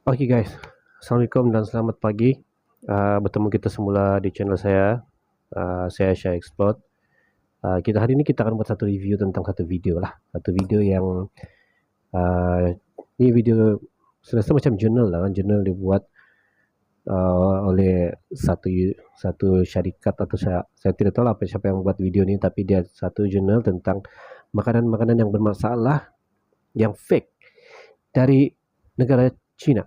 Oke guys, Assalamualaikum dan selamat pagi. Bertemu kita semula di channel saya. Saya Syah Explore. Kita hari ini kita akan buat satu review tentang satu video lah. Satu video yang ini video serasa macam jurnal lah. Jurnal dibuat oleh satu syarikat atau saya tidak tahu lah siapa yang buat video ini, tapi dia satu jurnal tentang makanan-makanan yang bermasalah, yang fake dari negara China.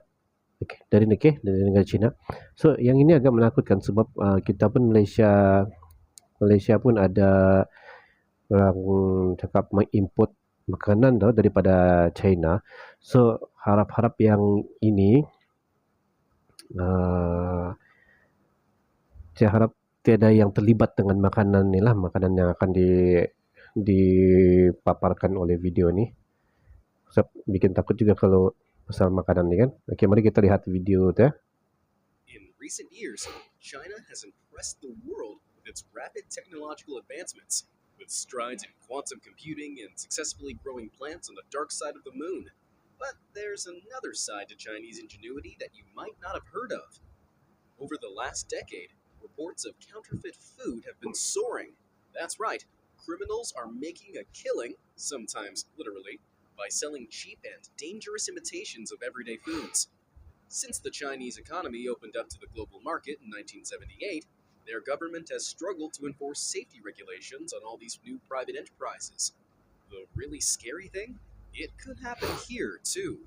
Dari negara China. So yang ini agak menakutkan sebab kita pun Malaysia pun ada orang cakap mengimport makanan daripada China. So harap-harap yang ini saya harap tiada yang terlibat dengan makanan ni lah, makanan yang akan dipaparkan oleh video ni. So bikin takut juga kalau pasal makanan ni kan. Okey, mari kita lihat video tu ya. In recent years, China has impressed the world with its rapid technological advancements, with strides in quantum computing and successfully growing plants on the dark side of the moon. But there's another side to Chinese ingenuity that you might not have heard of. Over the last decade, reports of counterfeit food have been soaring. That's right, criminals are making a killing, sometimes literally, by selling cheap and dangerous imitations of everyday foods. Since the Chinese economy opened up to the global market in 1978, their government has struggled to enforce safety regulations on all these new private enterprises. The really scary thing? It could happen here, too.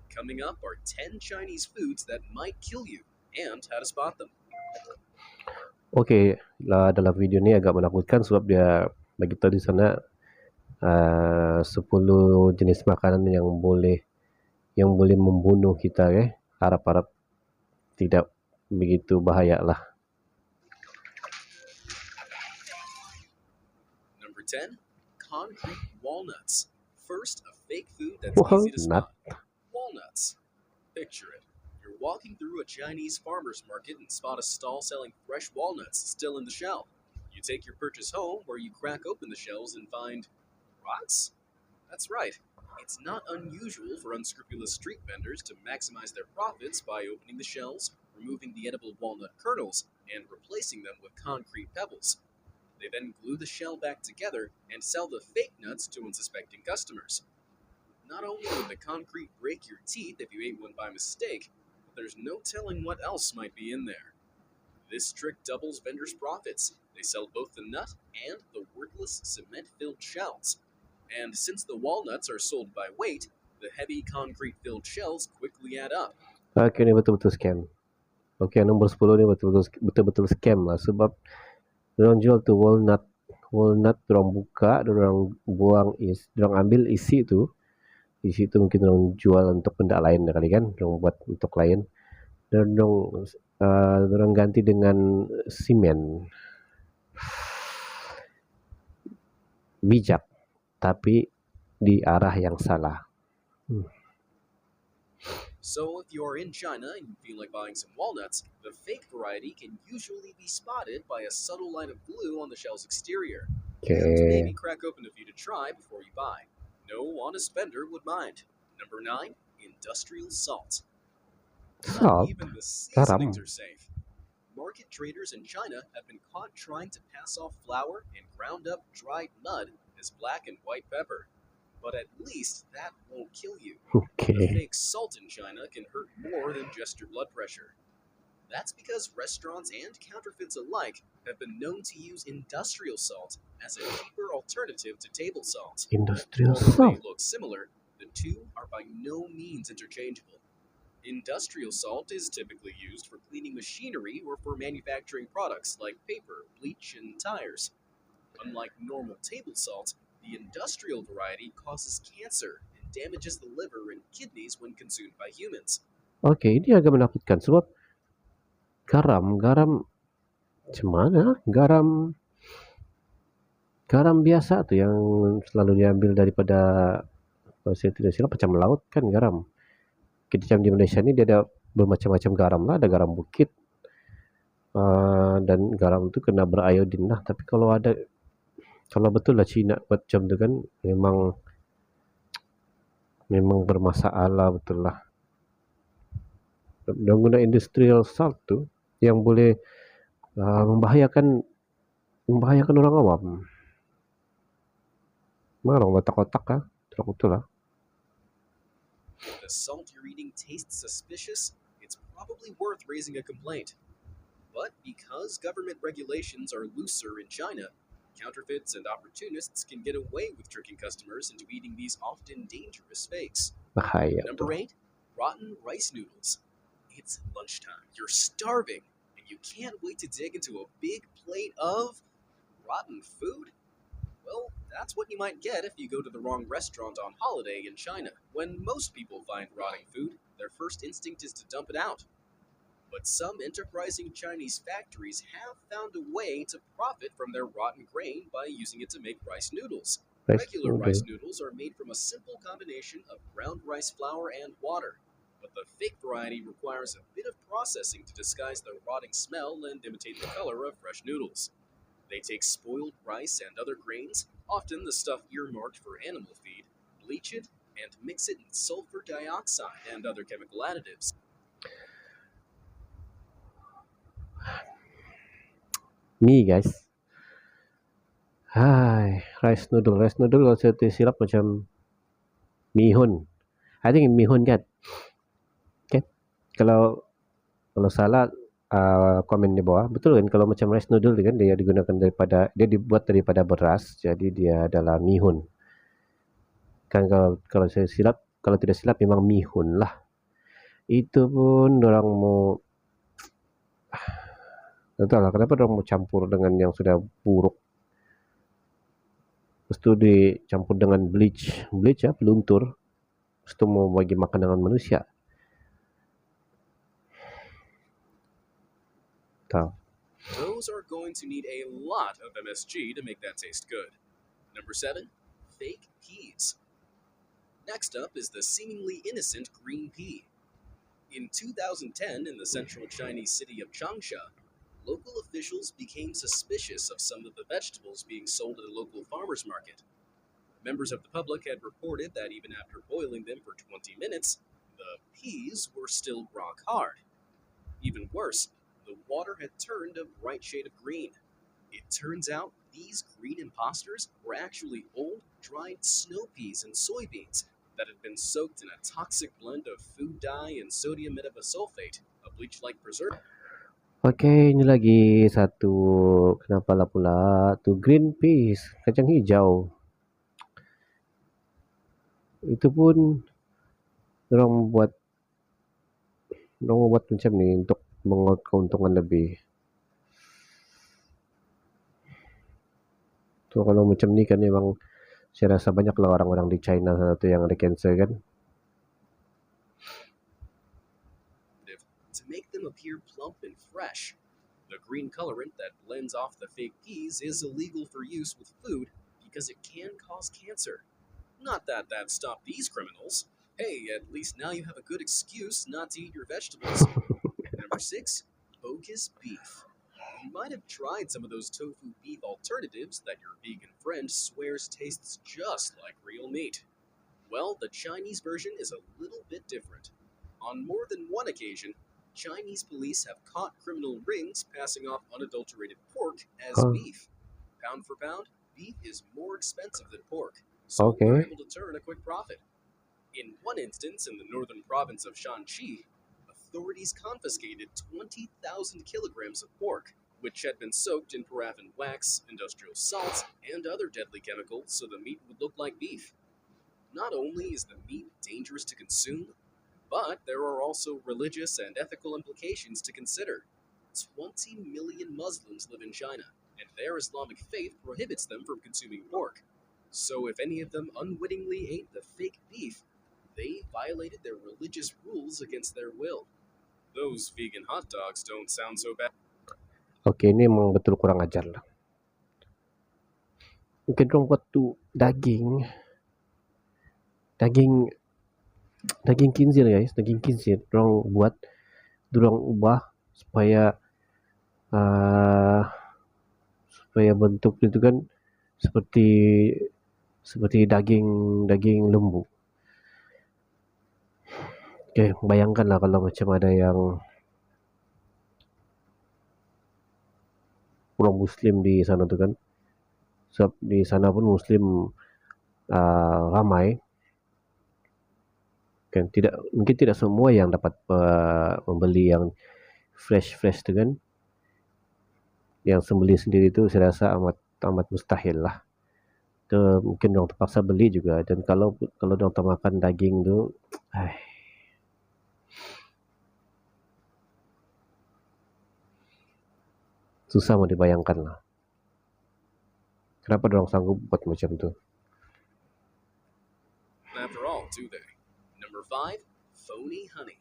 Coming up are 10 Chinese foods that might kill you, and how to spot them. Okey, dalam video ni agak menakutkan sebab dia bagi tahu di sana 10 jenis makanan yang boleh membunuh kita. Harap-harap tidak begitu bahaya lah. Number 10, concrete walnuts. First, a fake food that's easy to spot. Walnuts. Picture it. You're walking through a Chinese farmer's market and spot a stall selling fresh walnuts still in the shell. You take your purchase home, where you crack open the shells and find rocks? That's right. It's not unusual for unscrupulous street vendors to maximize their profits by opening the shells, removing the edible walnut kernels, and replacing them with concrete pebbles. They then glue the shell back together and sell the fake nuts to unsuspecting customers. Not only would the concrete break your teeth if you ate one by mistake, but there's no telling what else might be in there. This trick doubles vendors' profits. They sell both the nut and the worthless cement-filled shells. And since the walnuts are sold by weight, the heavy concrete-filled shells quickly add up. Okey, ni betul-betul scam. Okey, nombor 10 ni betul-betul scam lah sebab diorang jual tu walnut diorang buka, diorang ambil isi tu mungkin diorang jual untuk benda lain kali kan, diorang buat untuk lain dan diorang ganti dengan simen. Bijak tapi di arah yang salah. So if you're in China and you feel like buying some walnuts, the fake variety can usually be spotted by a subtle line of glue on the shell's exterior. And maybe crack open a few to try before you buy. No honest vendor would mind. Number 9, industrial salt. Not even the seasonings are safe. Market traders in China have been caught trying to pass off flour and ground up dried mud as black and white pepper. But at least that won't kill you. Okay. The fake salt in China can hurt more than just your blood pressure. That's because restaurants and counterfeits alike have been known to use industrial salt as a cheaper alternative to table salt. Industrial Although salt. they look similar, the two are by no means interchangeable. Industrial salt is typically used for cleaning machinery or for manufacturing products like paper, bleach, and tires. Unlike normal table salt, the industrial variety causes cancer and damages the liver and kidneys when consumed by humans. Okey, ini agak menakutkan sebab garam macam mana? Garam biasa tu yang selalu diambil daripada, saya tidak silap, macam laut kan garam. Kita macam di Malaysia ni dia ada bermacam-macam garam lah, ada garam bukit dan garam tu kena beriodin lah. Tapi kalau betul lah Cina buat macam tu kan, memang bermasalah betul lah. guna industrial salt tu yang boleh membahayakan orang awam. Mana orang otak-otak kah? Betul lah. The salt you're eating tastes suspicious, it's probably worth raising a complaint. But because government regulations are looser in China, counterfeits and opportunists can get away with tricking customers into eating these often dangerous fakes. Bahaya Number tu. 8, rotten rice noodles. It's lunchtime, you're starving, and you can't wait to dig into a big plate of rotten food? Well, that's what you might get if you go to the wrong restaurant on holiday in China. When most people find rotting food, their first instinct is to dump it out. But some enterprising Chinese factories have found a way to profit from their rotten grain by using it to make rice noodles. Regular rice noodles are made from a simple combination of ground rice flour and water. But the fake variety requires a bit of processing to disguise the rotting smell and imitate the color of fresh noodles. They take spoiled rice and other grains, often the stuff earmarked for animal feed, bleach it, and mix it in sulfur dioxide and other chemical additives. Mie guys. Hai, rice noodle kalau saya silap macam mihun. I think mihun kan. Okay. Kalau salah komen di bawah. Betul kan kalau macam rice noodle kan dia dibuat daripada beras, jadi dia adalah mihun. Kan kalau saya silap, kalau tidak silap memang mihun lah. Itu pun orang mau entahlah kenapa orang mau campur dengan yang sudah buruk. Lepas tu dicampur dengan bleach ya, peluntur. Lepas tu mau bagi makan dengan manusia. Tahu. Those are going to need a lot of MSG to make that taste good. Number 7, fake peas. Next up is the seemingly innocent green pea. In 2010, in the central Chinese city of Changsha, local officials became suspicious of some of the vegetables being sold at a local farmer's market. Members of the public had reported that even after boiling them for 20 minutes, the peas were still rock hard. Even worse, the water had turned a bright shade of green. It turns out these green imposters were actually old, dried snow peas and soybeans that had been soaked in a toxic blend of food dye and sodium metabisulfate, a bleach-like preservative. Okey, ini lagi satu, kenapalah pula tu green peas, kacang hijau. Itu pun orang buat macam ni untuk mengaut keuntungan lebih. Tu kalau macam ni kan memang saya rasa banyaklah orang-orang di China sana tu yang ada kanser kan. To make them appear plump and fresh. The green colorant that blends off the fake peas is illegal for use with food because it can cause cancer. Not that stopped these criminals. Hey, at least now you have a good excuse not to eat your vegetables. Number 6, bogus beef. You might have tried some of those tofu beef alternatives that your vegan friend swears tastes just like real meat. Well, the Chinese version is a little bit different. On more than one occasion, Chinese police have caught criminal rings passing off unadulterated pork as beef. Pound for pound, beef is more expensive than pork, so they're able to turn a quick profit. In one instance, in the northern province of Shanxi, authorities confiscated 20,000 kilograms of pork, which had been soaked in paraffin wax, industrial salts, and other deadly chemicals so the meat would look like beef. Not only is the meat dangerous to consume, but there are also religious and ethical implications to consider. 20 million Muslims live in China, and their Islamic faith prohibits them from consuming pork. So if any of them unwittingly ate the fake beef, they violated their religious rules against their will. Those vegan hot dogs don't sound so bad. Okey, ini memang betul kurang ajar lah. Mungkin orang buat tu daging kinzir guys, daging kinzir orang buat, orang ubah supaya bentuk itu kan seperti daging lembu. Okay, bayangkanlah kalau macam ada yang orang Muslim di sana tu kan. Sebab di sana pun Muslim ramai. Kan mungkin tidak semua yang dapat membeli yang fresh tu kan. Yang sembeli sendiri tu saya rasa amat mustahil lah. Mungkin orang terpaksa beli juga. Dan kalau orang termakan daging tu, susah mau dibayangkan lah. Kenapa orang sanggup buat macam tu? After all, do they? Number 5, phony honey.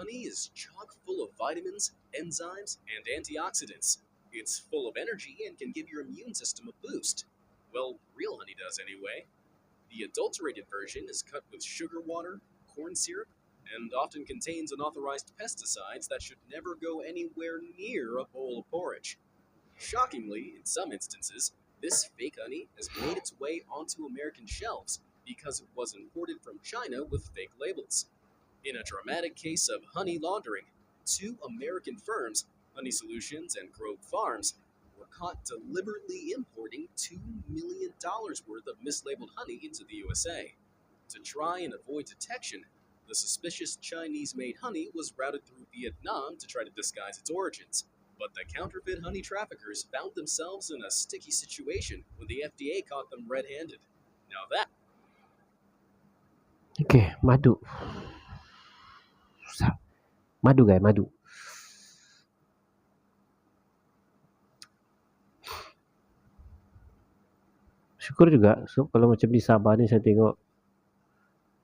Honey is chock full of vitamins, enzymes, and antioxidants. It's full of energy and can give your immune system a boost. Well, real honey does anyway. The adulterated version is cut with sugar water, corn syrup, and often contains unauthorized pesticides that should never go anywhere near a bowl of porridge. Shockingly, in some instances, this fake honey has made its way onto American shelves because it was imported from China with fake labels. In a dramatic case of honey laundering, 2 American firms, Honey Solutions and Grove Farms, were caught deliberately importing $2 million worth of mislabeled honey into the USA. To try and avoid detection, the suspicious Chinese-made honey was routed through Vietnam to try to disguise its origins. But the counterfeit honey traffickers found themselves in a sticky situation when the FDA caught them red-handed. Now that... Okay, madu. Madu guys, madu. Syukur juga, so kalau macam di Sabah ni saya tengok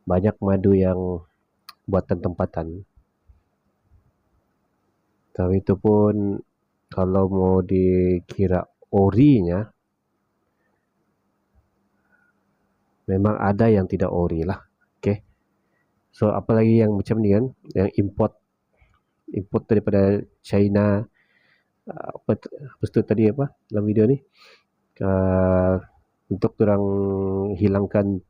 banyak madu yang buatan tempatan. Tapi itu pun kalau mau dikira orinya, memang ada yang tidak ori lah. Okay. So apalagi yang macam ni kan, yang import daripada China, apa tu tadi apa dalam video ni, untuk orang hilangkan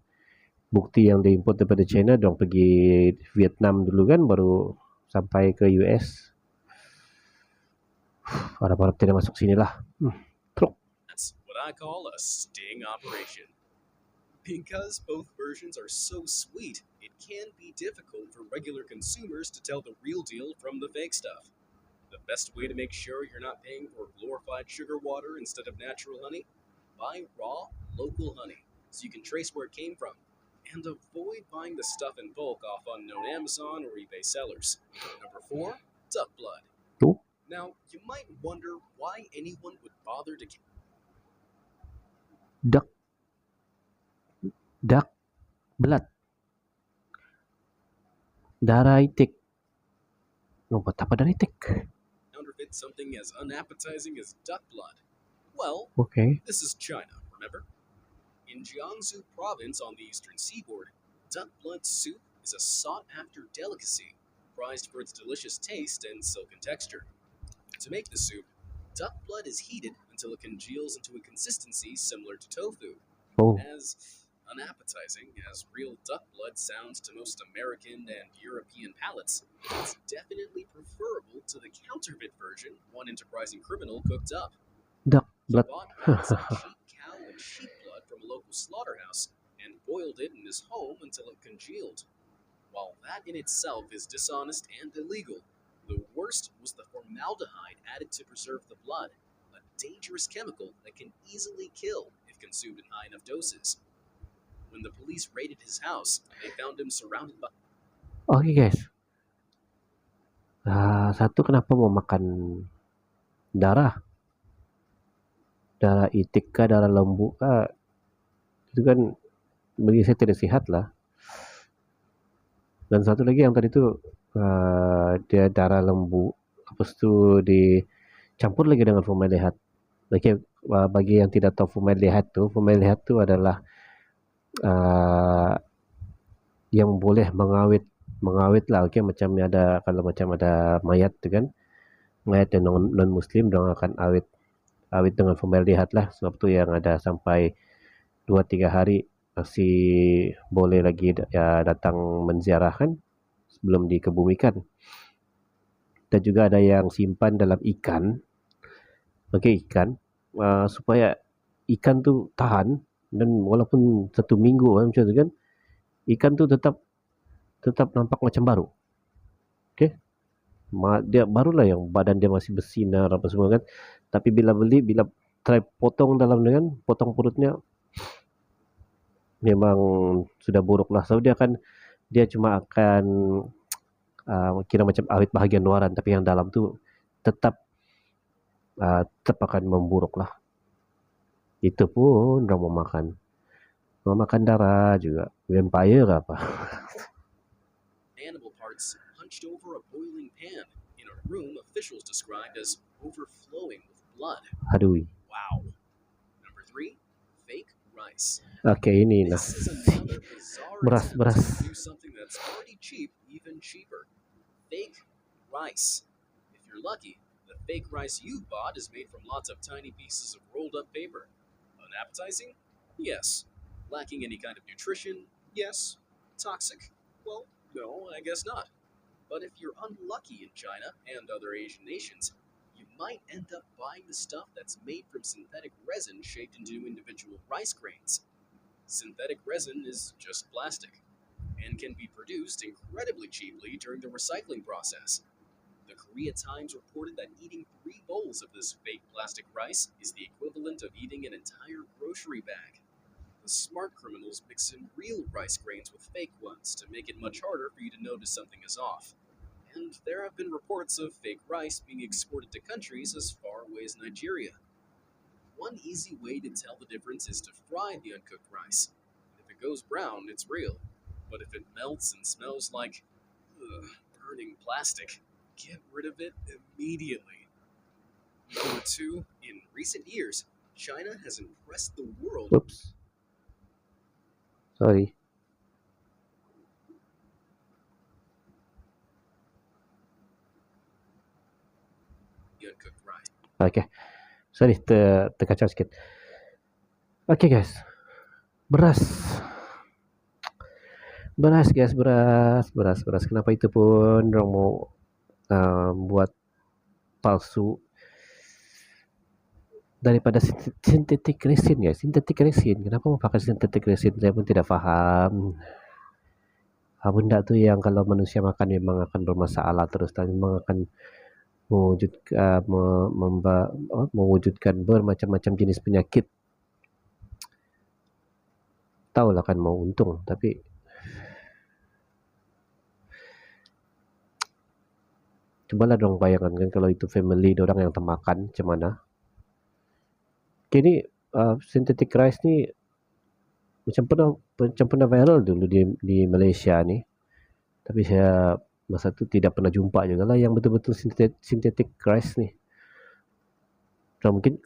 bukti yang diimport daripada China, orang pergi Vietnam dulu kan, baru sampai ke US. Harap-harap tidak masuk sini lah. That's what I call a sting operation. Because both versions are so sweet, it can be difficult for regular consumers to tell the real deal from the fake stuff. The best way to make sure you're not paying for glorified sugar water instead of natural honey? Buy raw, local honey, so you can trace where it came from. And avoid buying the stuff in bulk off unknown Amazon or eBay sellers. Number 4, duck blood. Ooh. Now, you might wonder why anyone would bother to... Duck blood. Darah itik. Buat apa darah itik? Counterfeit something as unappetizing as duck blood. Well, okay. This is China, remember? In Jiangsu province on the eastern seaboard, duck blood soup is a sought-after delicacy, prized for its delicious taste and silken texture. To make the soup, duck blood is heated until it congeals into a consistency similar to tofu. As unappetizing as real duck blood sounds to most American and European palates, it's definitely preferable to the counterfeit version one enterprising criminal cooked up. Duck blood. He bought some cheap cow and sheep blood from a local slaughterhouse and boiled it in his home until it congealed. While that in itself is dishonest and illegal, the worst was the formaldehyde added to preserve the blood, a dangerous chemical that can easily kill if consumed in high enough doses. When the police raided his house, they found him surrounded by... Okay guys. Satu, kenapa mau makan darah? Darah itik kah, darah lembu kah? Itu kan bagi saya tidak sihat lah. Dan satu lagi yang tadi tu, dia darah lembu, lepas tu dicampur lagi dengan formaldehyde. Bagi yang tidak tahu formaldehyde tu adalah yang boleh mengawet lah. Okay, macam ada, kalau macam ada mayat tu kan, mayat yang non muslim, dia akan awet dengan formaldehyde lah. Sebab tu yang ada sampai 2-3 hari masih boleh lagi datang menziarah kan. sebelum dikebumikan. Dan juga ada yang simpan dalam ikan, pakai ikan, supaya ikan tu tahan, dan walaupun 1 minggu macam tu kan, ikan tu tetap nampak macam baru. Okey, dia barulah yang badan dia masih bersinar apa semua kan. Tapi bila try potong dalam dengan potong perutnya, memang sudah buruk lah. So dia cuma akan kira macam awet bahagian luaran, tapi yang dalam tu tetap akan memburuk lah. Itu pun orang mau makan darah juga, vampire apa. Animal parts hunched over a boiling pan in a room officials described as overflowing with blood. Aduh. Wow. Number 3, fake rice. Okay, ini This is another bizarre attempt to do something that's already cheap even cheaper. Fake rice. If you're lucky, the fake rice you bought is made from lots of tiny pieces of rolled up paper. Unappetizing? Yes. Lacking any kind of nutrition? Yes. Toxic? Well, no, I guess not. But if you're unlucky in China and other Asian nations, you might end up buying the stuff that's made from synthetic resin shaped into individual rice grains. Synthetic resin is just plastic and can be produced incredibly cheaply during the recycling process. The Korea Times reported that eating 3 bowls of this fake plastic rice is the equivalent of eating an entire grocery bag. The smart criminals mix in real rice grains with fake ones to make it much harder for you to notice something is off. And there have been reports of fake rice being exported to countries as far away as Nigeria. One easy way to tell the difference is to fry the uncooked rice. If it goes brown, it's real. But if it melts and smells like burning plastic, get rid of it immediately. Number 2, in recent years, China has impressed the world. Oops. Sorry. The uncooked rice. Okay. Sorry, terkacau sikit. Okay guys, beras guys, beras. Kenapa itu pun orang mau buat palsu daripada sintetik resin ya. Sintetik resin, kenapa mau pakai sintetik resin? Saya pun tidak faham. Benda tu yang kalau manusia makan memang akan bermasalah terus, dan memang akan mewujudkan bermacam-macam jenis penyakit. Tahulah kan mau untung, tapi cobalah dong bayangkan kan kalau itu family orang yang termakan macam mana. Kini synthetic rice ni macam pernah viral dulu di Malaysia ni, tapi saya masa tu tidak pernah jumpa juga lah yang betul-betul synthetic rice ni. So, mungkin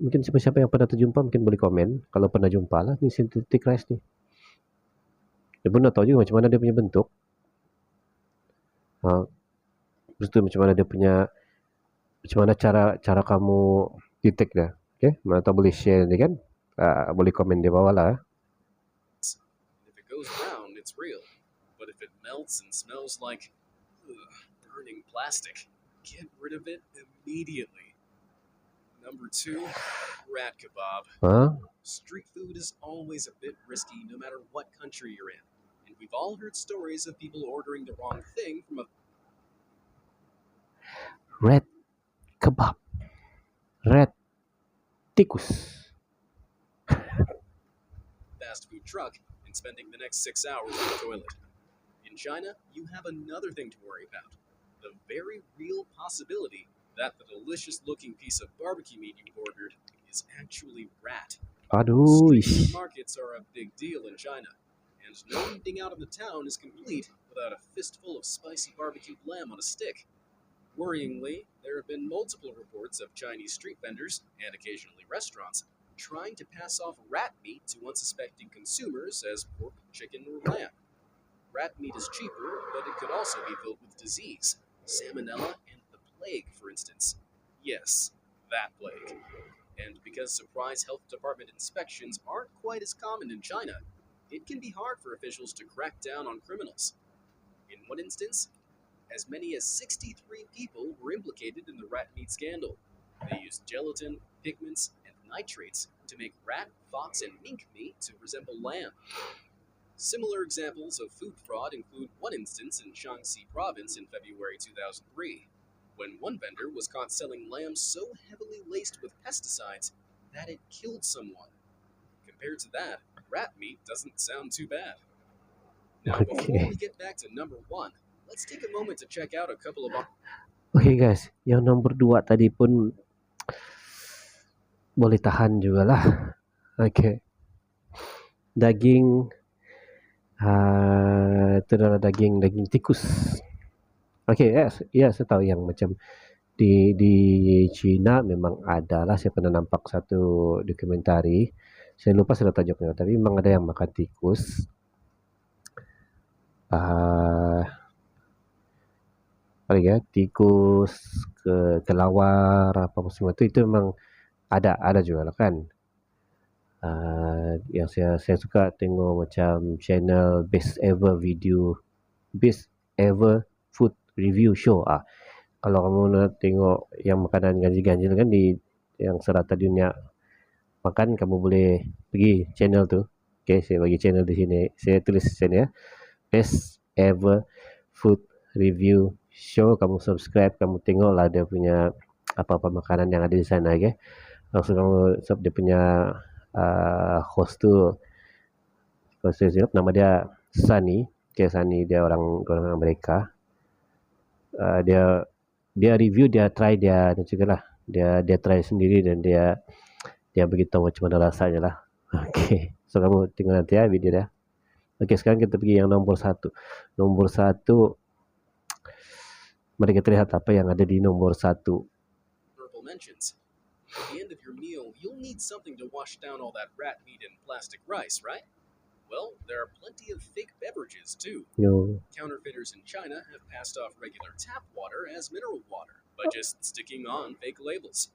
siapa-siapa yang pernah terjumpa mungkin boleh komen kalau pernah jumpa lah ni synthetic rice ni. Dia pun nak tahu juga macam mana dia punya bentuk. Terus tu macam mana cara kamu detect dia. Okay, mana tahu boleh share nanti kan. Boleh komen di bawah lah. If it goes brown, it's real. But if it melts and smells like burning plastic, get rid of it immediately. Number 2, rat kebab. Street food is always a bit risky no matter what country you're in. And we've all heard stories of people ordering the wrong thing from a rat kebab. Rat tikus. fast food truck and spending the next 6 hours in the toilet. In China, you have another thing to worry about. The very real possibility that the delicious-looking piece of barbecue meat you ordered is actually rat. Street food markets are a big deal in China, and no eating out of the town is complete without a fistful of spicy barbecued lamb on a stick. Worryingly, there have been multiple reports of Chinese street vendors, and occasionally restaurants, trying to pass off rat meat to unsuspecting consumers as pork, chicken, or lamb. Rat meat is cheaper, but it could also be filled with disease, salmonella, and the plague, for instance. Yes, that plague. And because surprise health department inspections aren't quite as common in China, it can be hard for officials to crack down on criminals. In one instance, as many as 63 people were implicated in the rat meat scandal. They used gelatin, pigments, and nitrates to make rat, fox, and mink meat to resemble lamb. Similar examples of food fraud include one instance in Shaanxi province in February 2003, when one vendor was caught selling lamb so heavily laced with pesticides that it killed someone. Compared to that, rat meat doesn't sound too bad. Now, before we get back to number one, let's take a moment to check out a couple of... Oke guys, yang nomor 2 tadi pun boleh tahan juga lah. Oke. Daging itu adalah daging tikus. Oke, ya saya tahu yang macam di China memang ada lah. Saya pernah nampak satu dokumentari. Saya lupa sudah tajuknya, tapi memang ada yang makan tikus. Tikus, kelawar, apa semua itu memang ada juga lah kan. Yang saya suka tengok macam channel best ever food review show. Kalau kamu nak tengok yang makanan ganjil-ganjil kan di yang serata dunia makan, kamu boleh pergi channel tu. Okay, saya bagi channel di sini. Saya tulis di sini ya. Best ever food review show. Kamu subscribe, kamu tengoklah dia punya apa-apa makanan yang ada di sana. Okay? Langsung kamu dia punya host tu, nama dia Sunny. Okay, Sunny dia orang Amerika. Dia review, dia try, dia juga lah. Dia try sendiri dan dia beritahu macam mana rasanya lah. Okay, so kamu tengok nanti ya video dia. Okay, sekarang kita pergi yang nomor 1. Nomor 1, mari kita lihat apa yang ada di nomor 1. Mentions. At the end of your meal, you'll need something to wash down all that rat meat and plastic rice, right? Well, there are plenty of fake beverages too. No. Counterfeiters in China have passed off regular tap water as mineral water by just sticking on fake labels.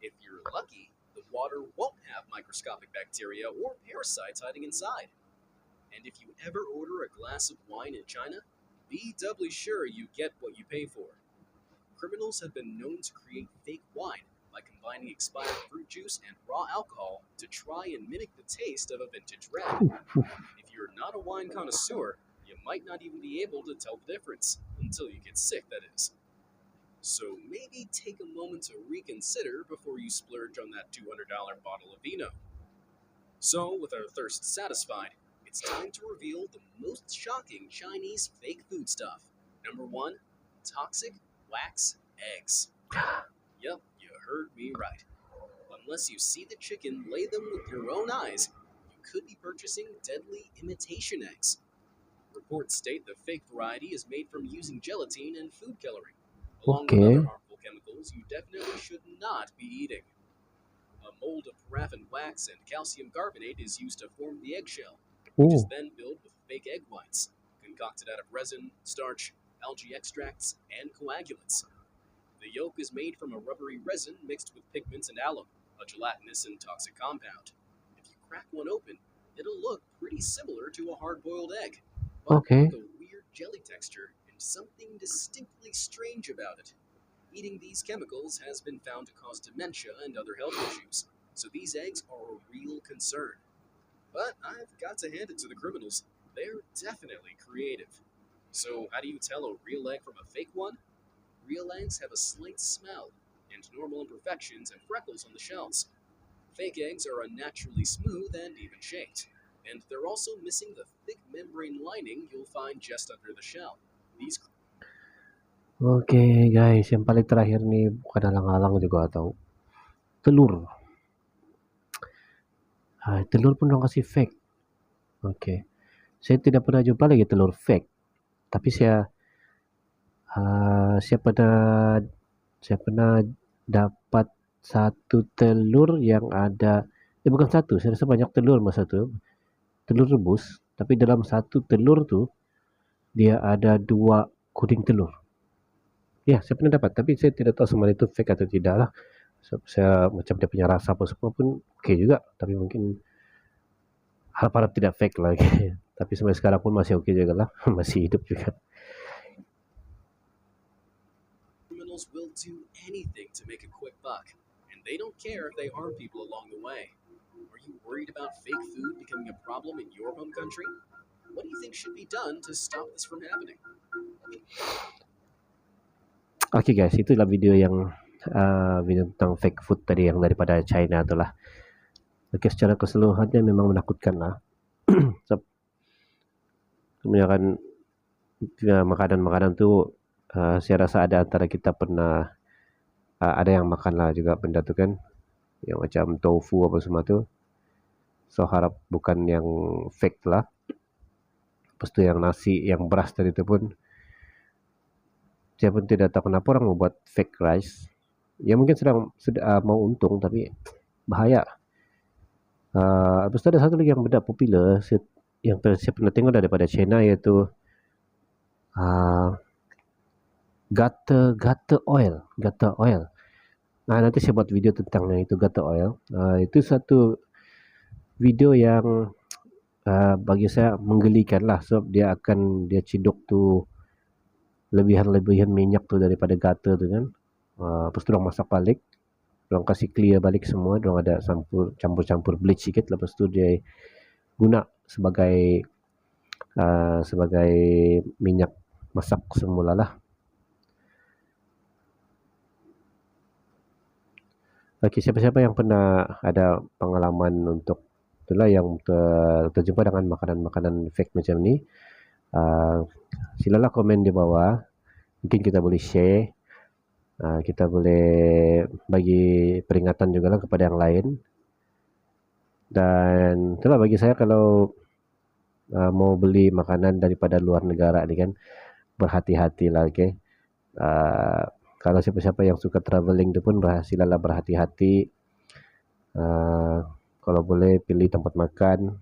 If you're lucky, the water won't have microscopic bacteria or parasites hiding inside. And if you ever order a glass of wine in China, be doubly sure you get what you pay for. Criminals have been known to create fake wine by combining expired fruit juice and raw alcohol to try and mimic the taste of a vintage red. If you're not a wine connoisseur, you might not even be able to tell the difference, until you get sick, that is. So maybe take a moment to reconsider before you splurge on that $200 bottle of vino. So, with our thirst satisfied, it's time to reveal the most shocking Chinese fake food stuff. Number 1, toxic wax eggs. Yep, you heard me right. Unless you see the chicken lay them with your own eyes, you could be purchasing deadly imitation eggs. Reports state the fake variety is made from using gelatin and food coloring, along with other harmful chemicals you definitely should not be eating. A mold of paraffin wax and calcium carbonate is used to form the eggshell, which is then filled with fake egg whites, concocted out of resin, starch, algae extracts, and coagulants. The yolk is made from a rubbery resin mixed with pigments and alum, a gelatinous and toxic compound. If you crack one open, it'll look pretty similar to a hard-boiled egg, but with a weird jelly texture and something distinctly strange about it. Eating these chemicals has been found to cause dementia and other health issues, so these eggs are a real concern. But I've got to hand it to the criminals. They're definitely creative. So how do you tell a real egg from a fake one? Real eggs have a slight smell and normal imperfections and freckles on the shells. Fake eggs are unnaturally smooth and even shaped, and they're also missing the thick membrane lining you'll find just under the shell. Oke guys, yang paling terakhir nih bukan alang-alang juga atau telur. Telur pun dong kasih fake. Oke. Saya tidak pernah jumpa lagi telur fake. Tapi saya pernah dapat satu telur yang ada, bukan satu, saya rasa banyak telur masa tu, telur rebus, tapi dalam satu telur tu dia ada 2 kuding telur. Ya, saya pernah dapat, tapi saya tidak tahu semua itu fake atau tidak lah. Saya macam dia punya rasa apa semua pun oke juga, tapi mungkin harap-harap tidak fake lagi. Tapi sampai sekarang pun masih oke juga lah, masih hidup juga. criminals will do anything to make a quick buck, and they don't care if they harm people along the way. Are you worried about fake food becoming a problem in your home country? What do you think should be done to stop this from happening? Oke guys, itulah video yang video tentang fake food tadi yang daripada China itulah. Oke, secara keseluruhannya memang menakutkan lah. Kebanyakan makanan-makanan tu saya rasa ada antara kita pernah ada yang makan lah juga benda tu kan, yang macam tofu apa semua tu. So harap bukan yang fake lah. Lepas tu yang nasi, yang beras tadi tu pun saya pun tidak tahu kenapa orang membuat fake rice. Ya mungkin sedang mau untung tapi bahaya. Lepas tu ada satu lagi yang benda popular yang saya pernah tengok daripada China, iaitu gutter oil. Nanti saya buat video tentang yang itu gutter oil. Itu satu video yang bagi saya menggelikan lah, sebab dia ciduk tu lebihan minyak tu daripada gutter tu kan. Lepas tu orang masak balik, orang kasih clear balik semua, orang ada campur bleach sikit, lepas tu dia guna sebagai minyak masak semula lah. Okey, siapa-siapa yang pernah ada pengalaman untuk itulah yang terjumpa dengan makanan-makanan fake macam ni, silalah komen di bawah. Mungkin kita boleh share, kita boleh bagi peringatan juga lah kepada yang lain. Dan itulah bagi saya, kalau mau beli makanan daripada luar negara ni kan, berhati-hatilah, okey. Kalau siapa-siapa yang suka travelling tu pun silalah berhati-hati. Kalau boleh pilih tempat makan.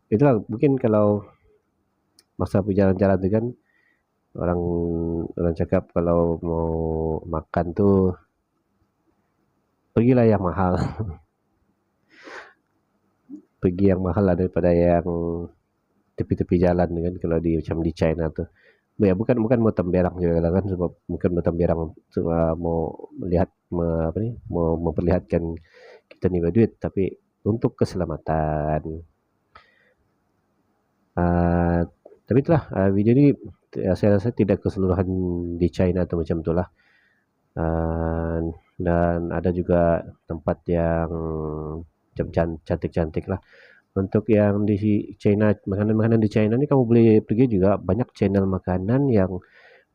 Itulah mungkin kalau masa berjalan-jalan tu kan, orang cakap kalau mau makan tu pergilah yang mahal. Pergi yang mahal lah daripada yang tepi-tepi jalan kan, kalau macam di China tu. Ya bukan mau temberang juga lah kan, sebab bukan mau temberang, mau melihat mau memperlihatkan kita ni berduit, tapi untuk keselamatan. Tapi itulah video ni saya rasa tidak keseluruhan di China tu macam itulah. Dan ada juga tempat yang macam cantik-cantik lah. Untuk yang di China, makanan-makanan di China ni kamu boleh pergi juga, banyak channel makanan yang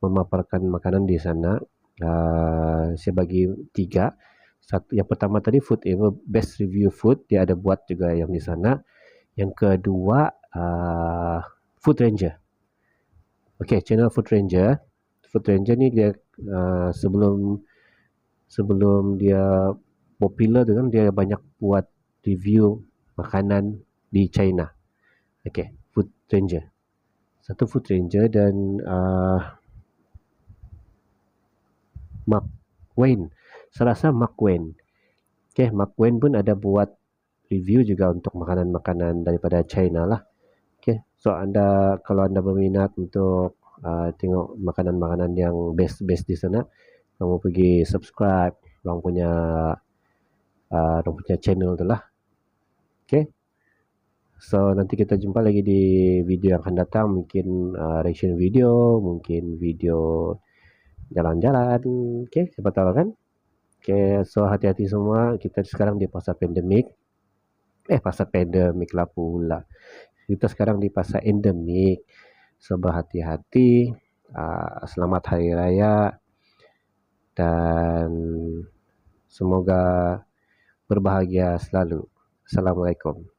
memaparkan makanan di sana. Saya bagi 3. Yang pertama tadi Food Ever, Best Review Food, dia ada buat juga yang di sana. Yang kedua Food Ranger. Okey, channel Food Ranger. Food Ranger ni dia sebelum dia popular tu kan, dia banyak buat review makanan di China. Okey, Food Ranger. Satu Food Ranger dan Mark Wayne. Saya rasa Mark Wayne. Okey, Mark Wayne pun ada buat review juga untuk makanan-makanan daripada China lah. Okey, so kalau anda berminat untuk tengok makanan-makanan yang best di sana, kamu pergi subscribe orang punya channel tu lah. Okay, so nanti kita jumpa lagi di video yang akan datang. Mungkin reaction video, mungkin video jalan-jalan. Okay, siapa tahu kan. Okay, so hati-hati semua. Kita sekarang di masa pandemik. Masa pandemik lah pula. Kita sekarang di masa endemik. So berhati-hati. Selamat Hari Raya. Dan semoga berbahagia selalu. Assalamualaikum.